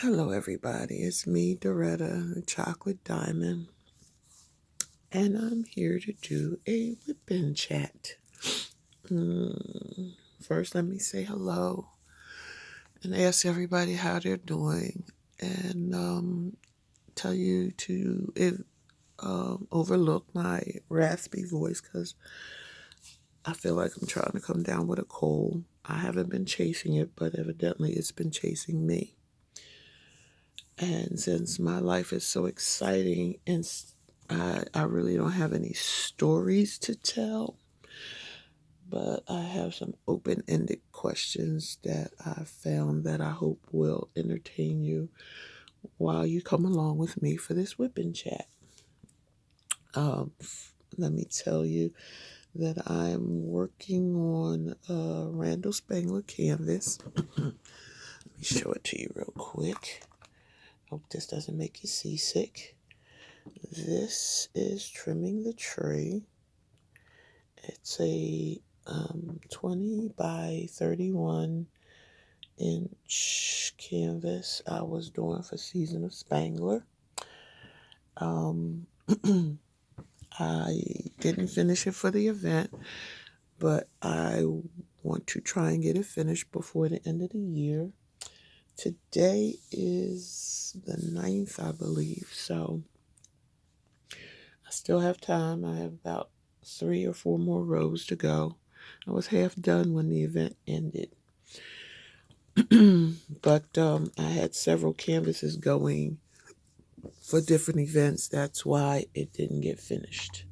Hello, everybody. It's me, Doretta, the Chocolate Diamond, and I'm here to do a WIP and Chat. First, let me say hello and ask everybody how they're doing, and tell you to overlook my raspy voice because I feel like I'm trying to come down with a cold. I haven't been chasing it, but evidently it's been chasing me. And since my life is so exciting and I really don't have any stories to tell, but I have some open ended questions that I found that I hope will entertain you while you come along with me for this WIP and Chat. Um, Let me tell you that I'm working on a Randall Spangler canvas. Let me show it to you real quick. Hope this doesn't make you seasick. This is trimming the tree. It's a 20 by 31 inch canvas I was doing for Season of Spangler. Um, I didn't finish it for the event, but I want to try and get it finished before the end of the year. Today is the 9th, I believe, so I still have time. I have about 3 or 4 more rows to go. I was half done when the event ended. But I had several canvases going for different events. That's why it didn't get finished.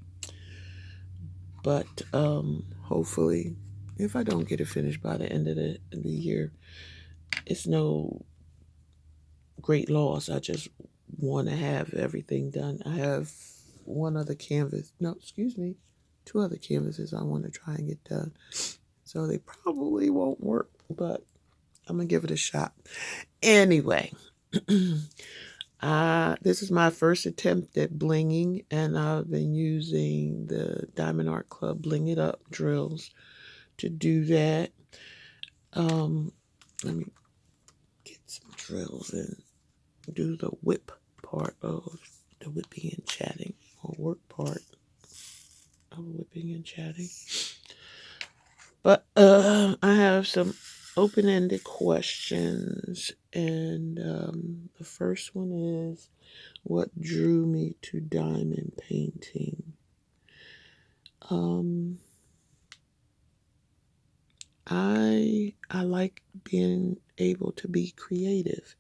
But hopefully, if I don't get it finished by the end of the year, it's no great loss. I just want to have everything done. I have one other canvas. No, excuse me. 2 other canvases I want to try and get done. So they probably won't work, but I'm going to give it a shot. Anyway, this is my first attempt at blinging, and I've been using the Diamond Art Club Bling It Up drills to do that. Let me get some drills and do the whip part of the whipping and chatting, or work part of whipping and chatting. But I have some open-ended questions, and the first one is, what drew me to diamond painting? Um, I like being able to be creative,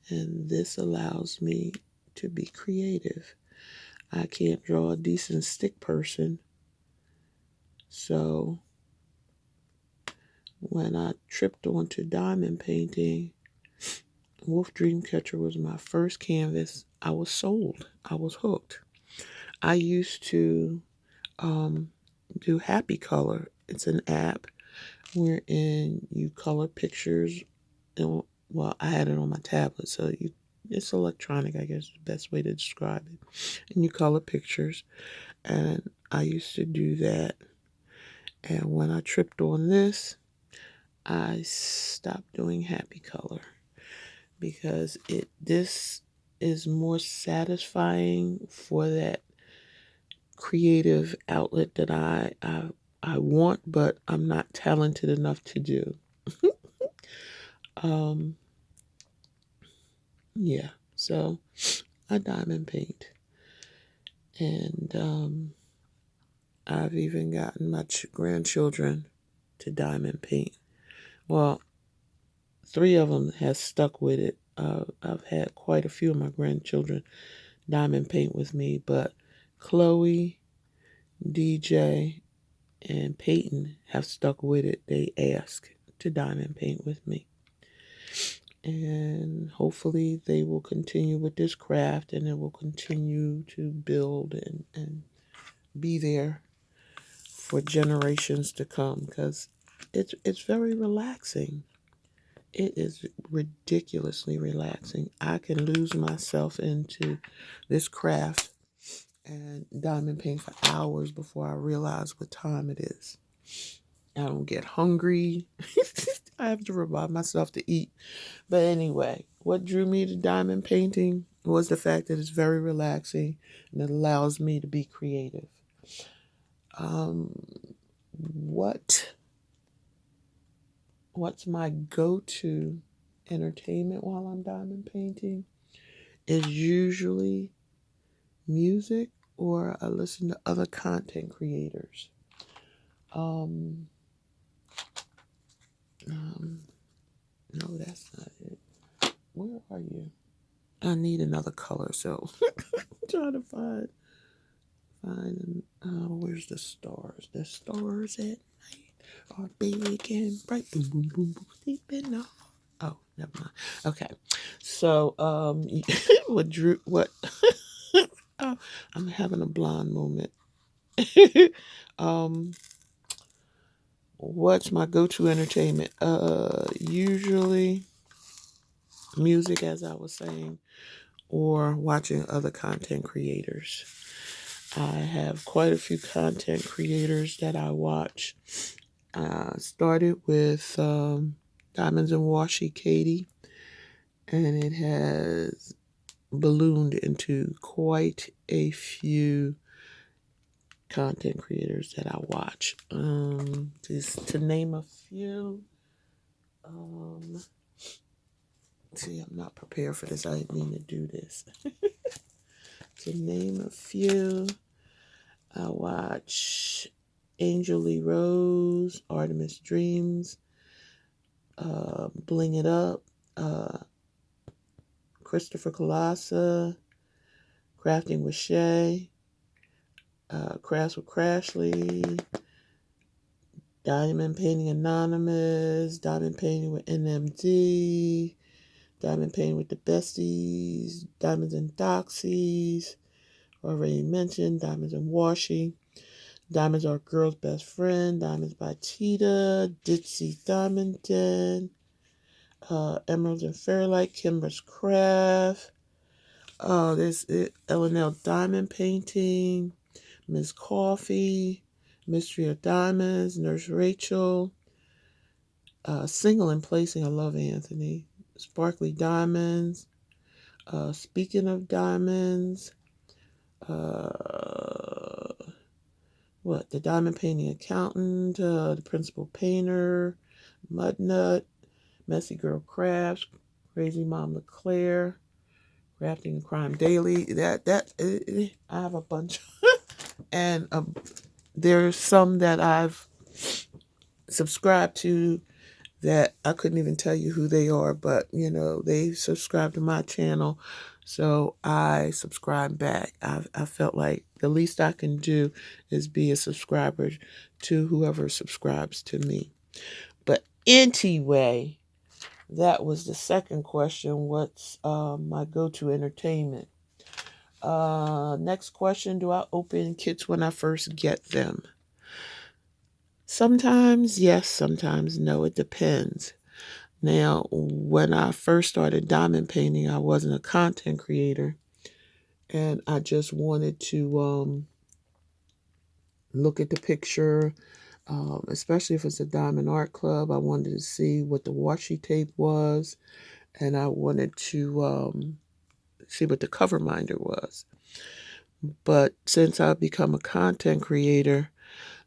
and this allows me to be creative. I can't draw a decent stick person, so when I tripped onto diamond painting, Wolf Dreamcatcher was my first canvas. I was sold. I was hooked. I used to do Happy Color. It's an app wherein you color pictures. And, well, I had it on my tablet, so it's electronic, I guess is the best way to describe it. And you color pictures, and I used to do that. And when I tripped on this, I stopped doing Happy Color because this is more satisfying for that creative outlet that I want, but I'm not talented enough to do. um, yeah, so I diamond paint, and I've even gotten my grandchildren to diamond paint. Well, 3 of them has stuck with it. I've had quite a few of my grandchildren diamond paint with me, but Chloe, DJ, and Peyton have stuck with it. They ask to diamond paint with me. And hopefully they will continue with this craft, and it will continue to build and be there for generations to come, because it's very relaxing. It is ridiculously relaxing. I can lose myself into this craft and diamond paint for hours before I realize what time it is. I don't get hungry. I have to remind myself to eat. But anyway, what drew me to diamond painting was the fact that it's very relaxing and it allows me to be creative. Um, what what's my go-to entertainment while I'm diamond painting is usually music, or I listen to other content creators. Um, um, no, that's not it. Where are you? I need another color, so I'm trying to find. Where's the stars? The stars at night are big and bright. Boom, boom, boom, boom, deep in the. Oh, never mind. Okay, so what drew what? Oh, I'm having a blonde moment. um, what's my go-to entertainment? Usually music, as I was saying, or watching other content creators. I have quite a few content creators that I watch. Started with Diamonds and Washi Katie, and it has ballooned into quite a few content creators that I watch. Just to name a few. Um, see, I'm not prepared for this. I didn't mean to do this. To name a few, I watch Angel Lee Rose, Artemis Dreams, Bling It Up, uh, Christopher Colassa, Crafting with Shay, Crafts with Crashly, Diamond Painting Anonymous, Diamond Painting with NMD, Diamond Painting with the Besties, Diamonds and Doxies, already mentioned, Diamonds and Washi, Diamonds Are a Girl's Best Friend, Diamonds by Tita, Ditsy Diamond Den, Emeralds and Fairlight, Kimber's Craft, there's L&L Diamond Painting, Miss Coffee, Mystery of Diamonds, Nurse Rachel, Single and Placing, I love Anthony, Sparkly Diamonds, Speaking of Diamonds, uh, the Diamond Painting Accountant, the Principal Painter, Mudnut, Messy Girl Crafts, Crazy Mom LeClaire, Crafting and Crime Daily. I have a bunch, and there's some that I've subscribed to that I couldn't even tell you who they are, but they subscribe to my channel, so I subscribe back. I felt like the least I can do is be a subscriber to whoever subscribes to me. But anyway, that was the second question. What's my go-to entertainment? Next question, do I open kits when I first get them? Sometimes yes, sometimes no. It depends. Now, when I first started diamond painting, I wasn't a content creator, and I just wanted to look at the picture, especially if it's a diamond art club. I wanted to see what the washi tape was, and I wanted to see what the cover minder was. But since I've become a content creator,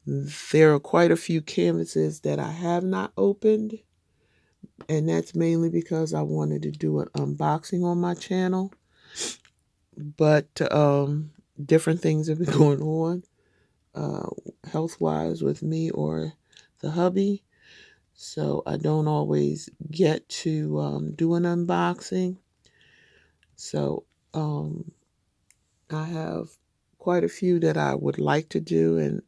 there are quite a few canvases that I have not opened, and that's mainly because I wanted to do an unboxing on my channel. But different things have been going on health-wise with me or the hubby, so I don't always get to do an unboxing. So I have quite a few that I would like to do, and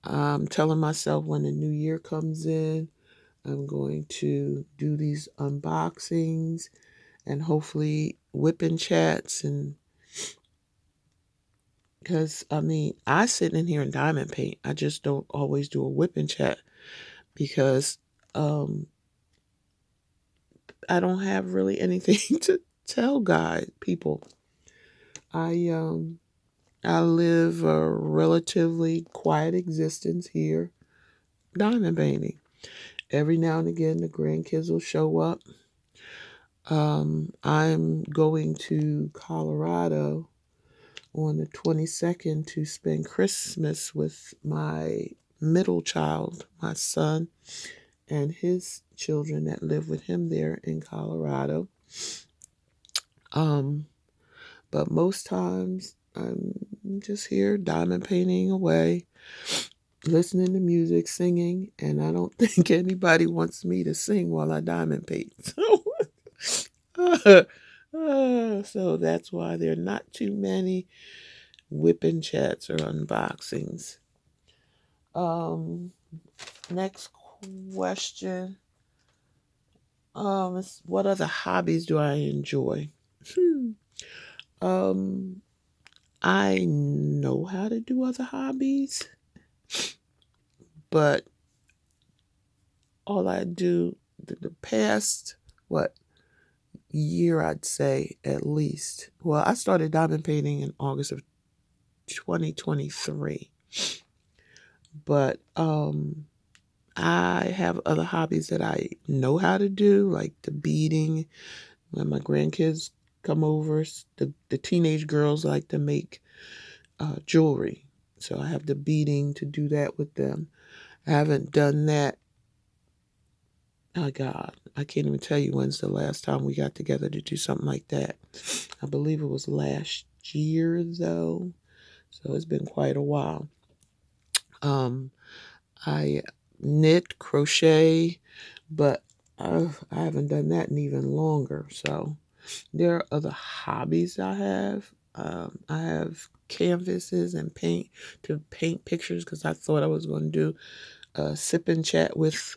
I'm telling myself when the new year comes in, I'm going to do these unboxings and hopefully WIP and Chats. And because I sit in here and diamond paint. I just don't always do a WIP and Chat because I don't have really anything to tell people. I live a relatively quiet existence here diamond painting. Every now and again, the grandkids will show up. I'm going to Colorado on the 22nd to spend Christmas with my middle child, my son, and his children that live with him there in Colorado. Um, but most times I'm just here diamond painting away, listening to music, singing, and I don't think anybody wants me to sing while I diamond paint. So that's why there are not too many WIP and Chats or unboxings. Um, Next question. What other hobbies do I enjoy? Hmm. Um, I know how to do other hobbies, but all I do the past what year I'd say at least. Well, I started diamond painting in August of 2023, but I have other hobbies that I know how to do, like the beading. When my grandkids come over, the teenage girls like to make jewelry. So I have the beading to do that with them. I haven't done that. Oh, God. I can't even tell you when's the last time we got together to do something like that. I believe it was last year, though. So it's been quite a while. Um, I knit, crochet, but I haven't done that in even longer. So there are other hobbies I have. I have canvases and paint to paint pictures because I thought I was going to do a sip and chat with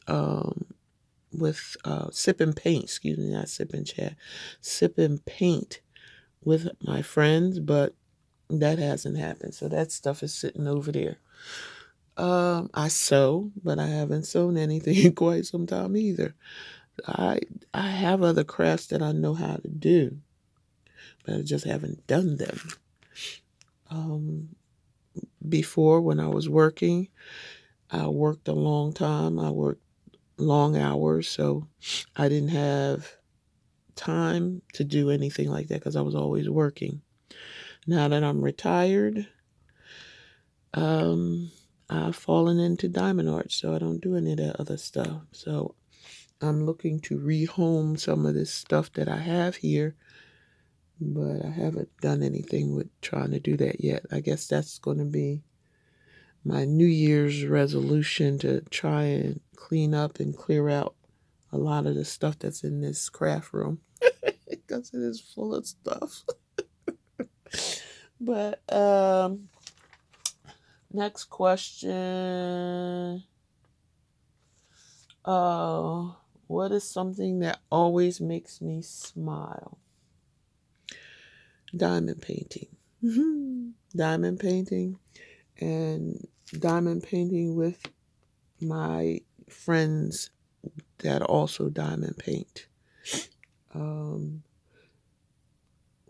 sip and paint. Excuse me, not sip and chat, sip and paint with my friends, but that hasn't happened. So that stuff is sitting over there. I sew, but I haven't sewn anything in quite some time either. I I have other crafts that I know how to do, but I just haven't done them. Um, Before, when I was working, I worked a long time. I worked long hours, so I didn't have time to do anything like that because I was always working. Now that I'm retired, um, I've fallen into diamond art, so I don't do any of that other stuff. So I'm looking to rehome some of this stuff that I have here, but I haven't done anything with trying to do that yet. I guess that's going to be my New Year's resolution to try and clean up and clear out a lot of the stuff that's in this craft room because it is full of stuff. But next question. Uh, what is something that always makes me smile? Diamond painting. Diamond painting and diamond painting with my friends that also diamond paint. Um,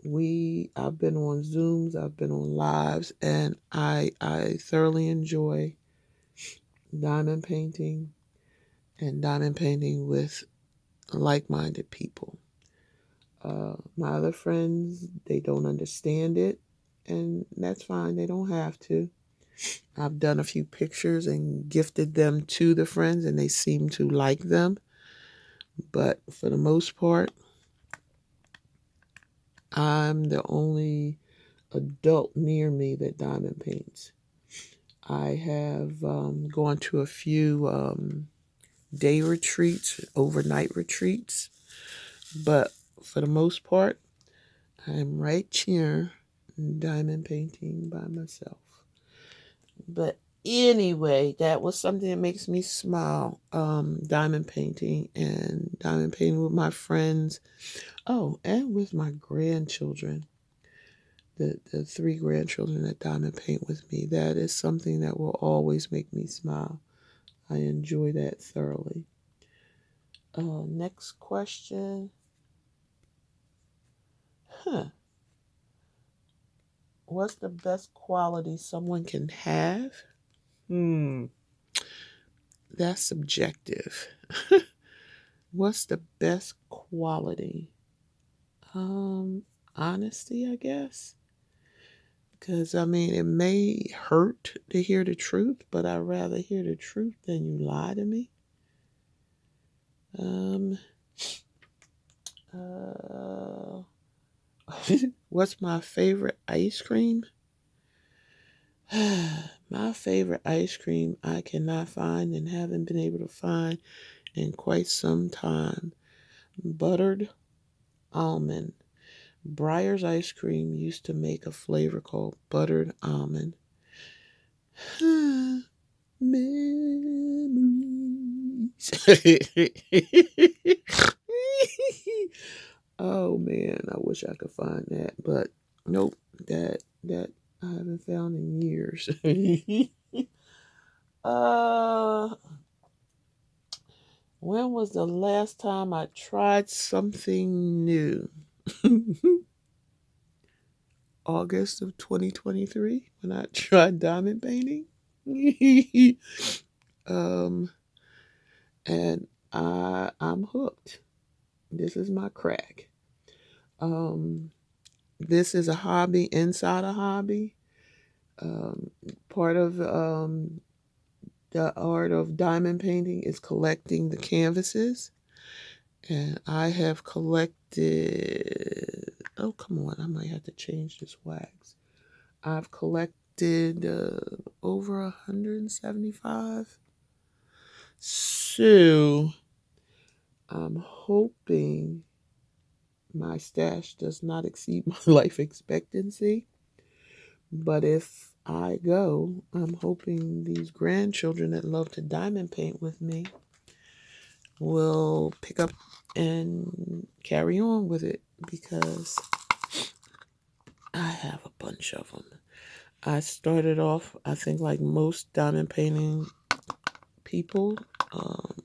I've been on Zooms, I've been on lives, and I thoroughly enjoy diamond painting and diamond painting with like-minded people. My other friends, they don't understand it, and that's fine. They don't have to. I've done a few pictures and gifted them to the friends, and they seem to like them. But for the most part, I'm the only adult near me that diamond paints. I have gone to a few day retreats, overnight retreats, but for the most part, I'm right here diamond painting by myself. But anyway, that was something that makes me smile. Diamond painting and diamond painting with my friends. Oh, and with my grandchildren. The three grandchildren that diamond paint with me. That is something that will always make me smile. I enjoy that thoroughly. Next question. Huh. What's the best quality someone can have? Hmm. that's subjective. What's the best quality? Um, Honesty, I guess. Because, I mean, it may hurt to hear the truth, but I'd rather hear the truth than you lie to me. Um, uh, what's my favorite ice cream? My favorite ice cream I cannot find and haven't been able to find in quite some time. Buttered almond. Breyer's ice cream used to make a flavor called buttered almond. Memories. Oh man, I wish I could find that, but nope, that I haven't found in years. uh, when was the last time I tried something new? August of 2023 when I tried diamond painting. um, and I'm hooked. This is my crack. Um, this is a hobby inside a hobby. Um, Part of the art of diamond painting is collecting the canvases. And I have collected, oh, come on, I might have to change this wax. I've collected over 175. So I'm hoping my stash does not exceed my life expectancy. But if I go, I'm hoping these grandchildren that love to diamond paint with me will pick up and carry on with it because I have a bunch of them. I started off, I think, like most diamond painting people, um,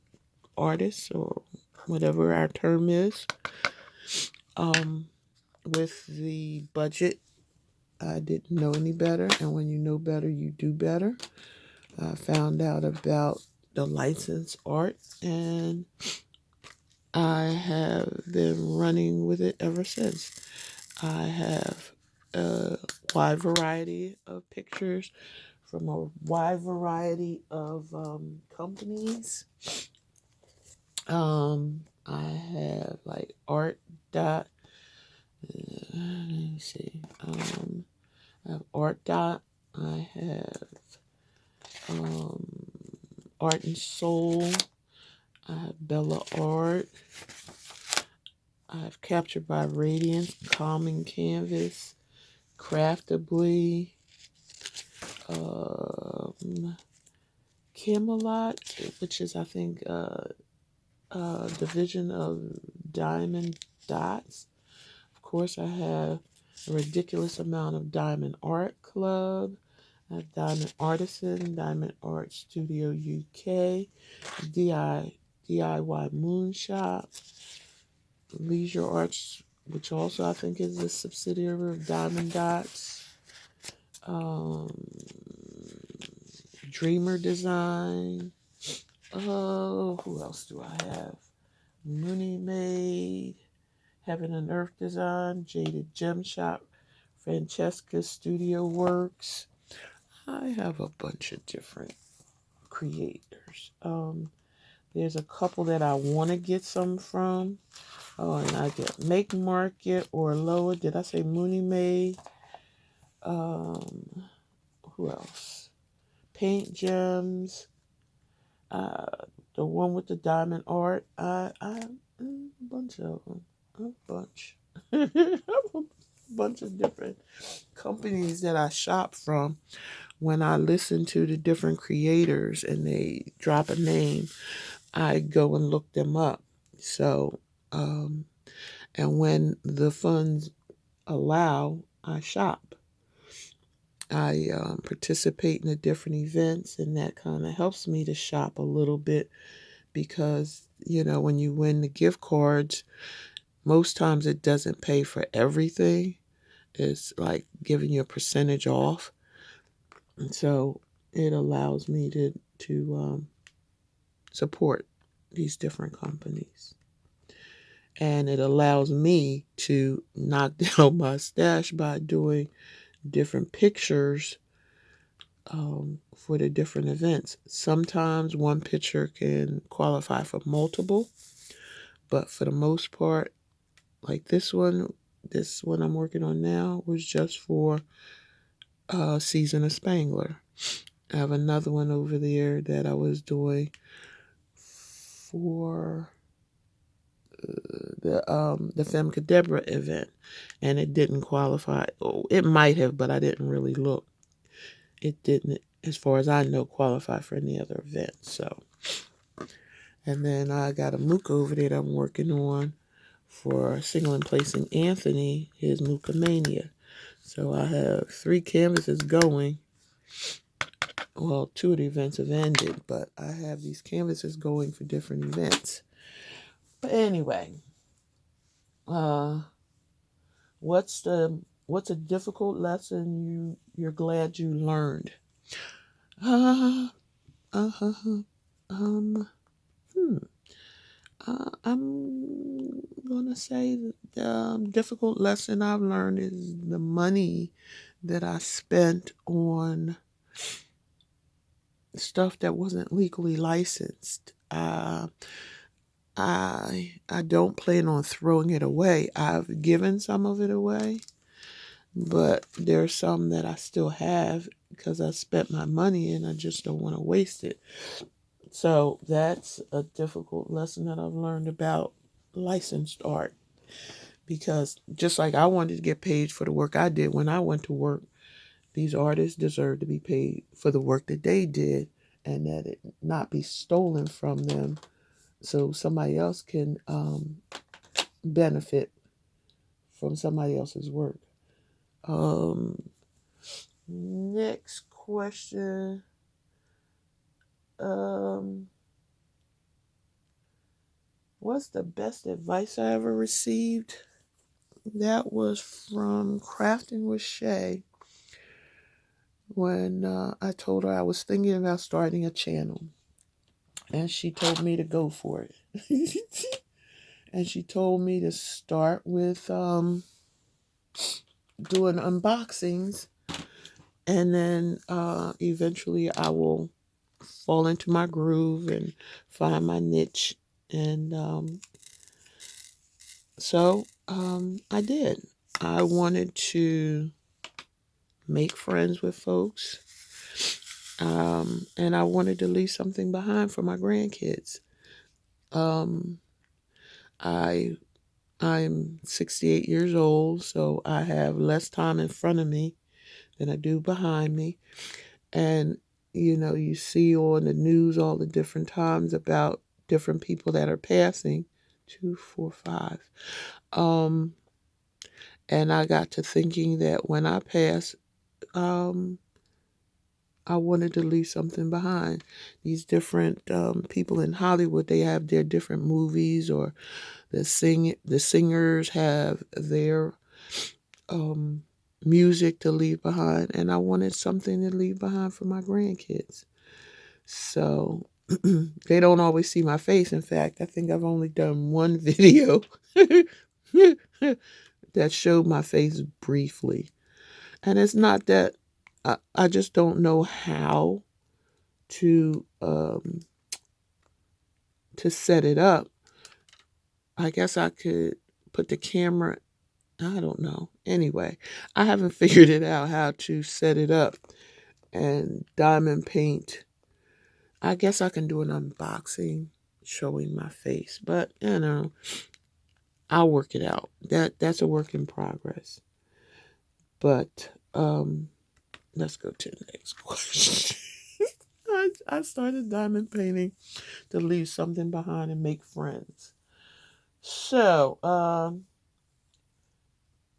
artists, or whatever our term is, um, with the budget. I didn't know any better, and when you know better, you do better. I found out about the licensed art, and I have been running with it ever since. I have a wide variety of pictures from a wide variety of companies. I have like art dot. Let me see. I have art dot. I have um, art and soul. I have Bella art. I have captured by radiance, calming canvas, craftably, um, Camelot, which is I think division of Diamond Dots. Of course, I have a ridiculous amount of Diamond Art Club. I have Diamond Artisan, Diamond Art Studio UK, DIY Moon Shop, Leisure Arts, which also I think is a subsidiary of Diamond Dots, um, Dreamer Design. Oh, who else do I have? Mooney Made, Heaven and Earth Design, Jaded Gem Shop, Francesca Studio Works. I have a bunch of different creators. There's a couple that I want to get some from. Oh, and I get Make Market or Lower. Did I say Mooney Made? Um, who else? Paint Gems. Uh, the one with the diamond art. A bunch of them. A bunch. A bunch of different companies that I shop from. When I listen to the different creators and they drop a name, I go and look them up. So, and when the funds allow, I shop. I participate in the different events, and that kind of helps me to shop a little bit because, when you win the gift cards, most times it doesn't pay for everything. It's like giving you a percentage off. And so it allows me to support these different companies. And it allows me to knock down my stash by doing different pictures for the different events. Sometimes one picture can qualify for multiple, but for the most part, like this one I'm working on now was just for Season of Spangler. I have another one over there that I was doing for the Femme Cadebra event, and it didn't qualify. Oh, it might have, but I didn't really look. It didn't, as far as I know, qualify for any other event. So, and then I got a MOOC over there that I'm working on for Single and Placing Anthony, his Mookamania. So I have 3 canvases going. Well, 2 of the events have ended, but I have these canvases going for different events. But anyway, uh, what's a difficult lesson you're glad you learned? Uh, uh, uh, um, hmm. I'm gonna say the difficult lesson I've learned is the money that I spent on stuff that wasn't legally licensed. I don't plan on throwing it away. I've given some of it away, but there's some that I still have because I spent my money and I just don't want to waste it. So that's a difficult lesson that I've learned about licensed art, because just like I wanted to get paid for the work I did when I went to work, these artists deserve to be paid for the work that they did, and that it not be stolen from them so somebody else can benefit from somebody else's work. Um, Next question. Um, what's the best advice I ever received? That was from Crafting with Shay when I told her I was thinking about starting a channel. And she told me to go for it. And she told me to start with doing unboxings. And then eventually I will fall into my groove and find my niche. And so I did. I wanted to make friends with folks. And I wanted to leave something behind for my grandkids. Um, I I'm 68 years old, so I have less time in front of me than I do behind me. And you see on the news all the different times about different people that are passing. 2, 4, 5. Um, and I got to thinking that when I pass, um, I wanted to leave something behind. These different people in Hollywood, they have their different movies, or the singers have their um, music to leave behind, and I wanted something to leave behind for my grandkids. So they don't always see my face. In fact, I think I've only done one video that showed my face briefly. And it's not that I just don't know how to set it up. I guess I could put the camera. I don't know. Anyway, I haven't figured it out how to set it up and diamond paint. I guess I can do an unboxing showing my face, but I'll work it out. That's a work in progress. But let's go to the next question. I started diamond painting to leave something behind and make friends. So,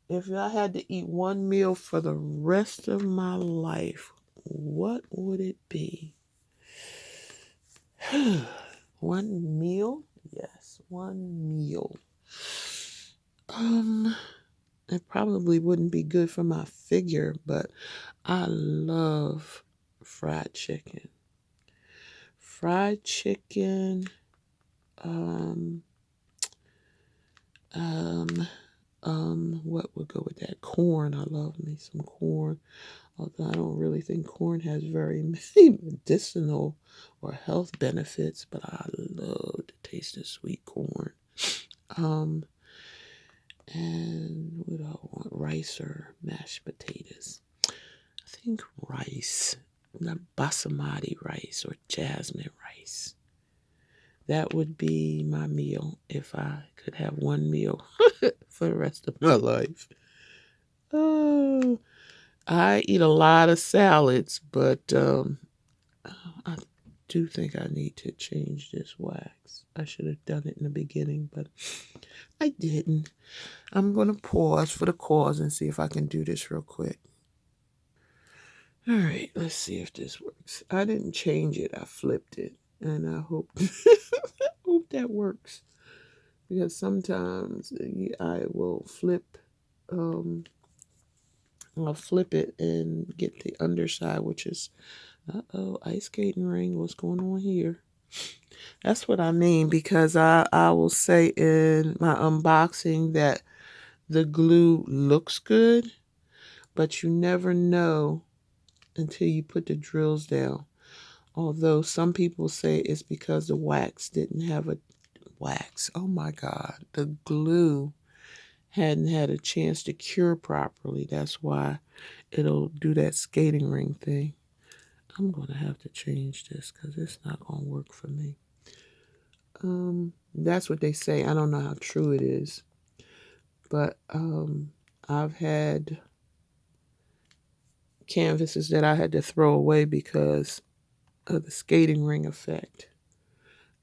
if I had to eat one meal for the rest of my life, what would it be? One meal? Yes, one meal. Um, it probably wouldn't be good for my figure, but I love fried chicken. fried chicken. Um, um, what would go with that? Corn. I love me some corn. Although I don't really think corn has very many medicinal or health benefits, but I love the taste of sweet corn. Um, and what do I want? Rice or mashed potatoes? I think rice, not basmati rice or jasmine rice. That would be my meal if I could have one meal for the rest of my life. Oh, I eat a lot of salads, but I do think I need to change this wax. I should have done it in the beginning, but I didn't. I'm going to pause for the cause and see if I can do this real quick. All right, let's see if this works. I didn't change it. I flipped it, and I hope hope that works, because sometimes I will flip I'll flip it and get the underside, which is ice skating ring. What's going on here? That's what I mean, because I will say in my unboxing that the glue looks good, but you never know until you put the drills down. Although some people say it's because the wax didn't have a wax. Oh my God. The glue hadn't had a chance to cure properly. That's why it'll do that skating ring thing. I'm going to have to change this because it's not going to work for me. That's what they say. I don't know how true it is. But I've had canvases that I had to throw away because of the skating ring effect.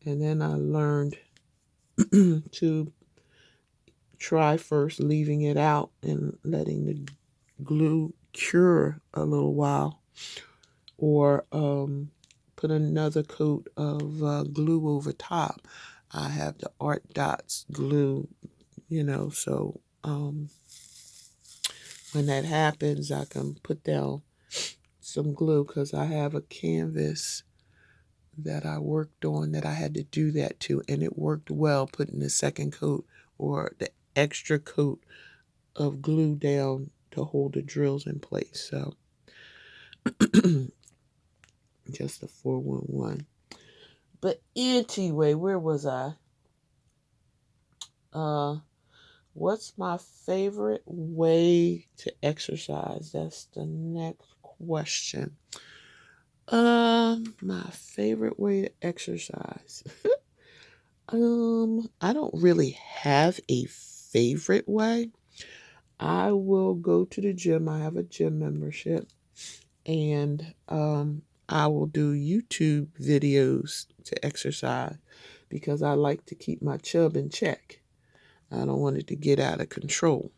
And then I learned to try first leaving it out and letting the glue cure a little while, or put another coat of glue over top. I have the Art Dots glue, so when that happens, I can put down some glue, because I have a canvas that I worked on that I had to do that to, and it worked well, putting the second coat or the extra coat of glue down to hold the drills in place. So just a 411. But anyway, where was I? What's my favorite way to exercise? That's the next question. My favorite way to exercise. I don't really have a favorite way. I will go to the gym. I have a gym membership, and I will do YouTube videos to exercise because I like to keep my chub in check. I don't want it to get out of control.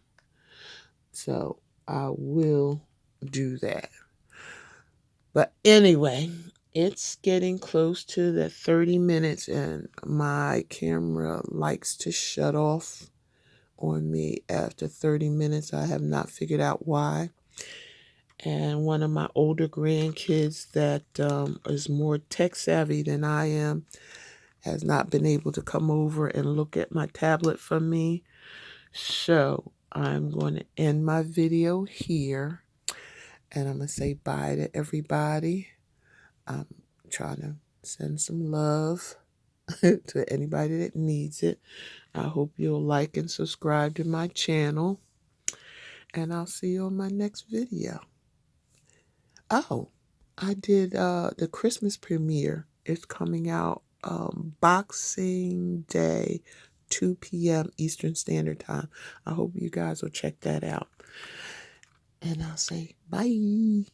So I will do that. But anyway, it's getting close to the 30 minutes, and my camera likes to shut off on me after 30 minutes. I have not figured out why. And one of my older grandkids that is more tech savvy than I am has not been able to come over and look at my tablet for me. So I'm going to end my video here, and I'm going to say bye to everybody. I'm trying to send some love to anybody that needs it. I hope you'll like and subscribe to my channel, and I'll see you on my next video. Oh, I did the Christmas premiere. It's coming out Boxing Day, 2 p.m. Eastern Standard Time. I hope you guys will check that out. And I'll say bye.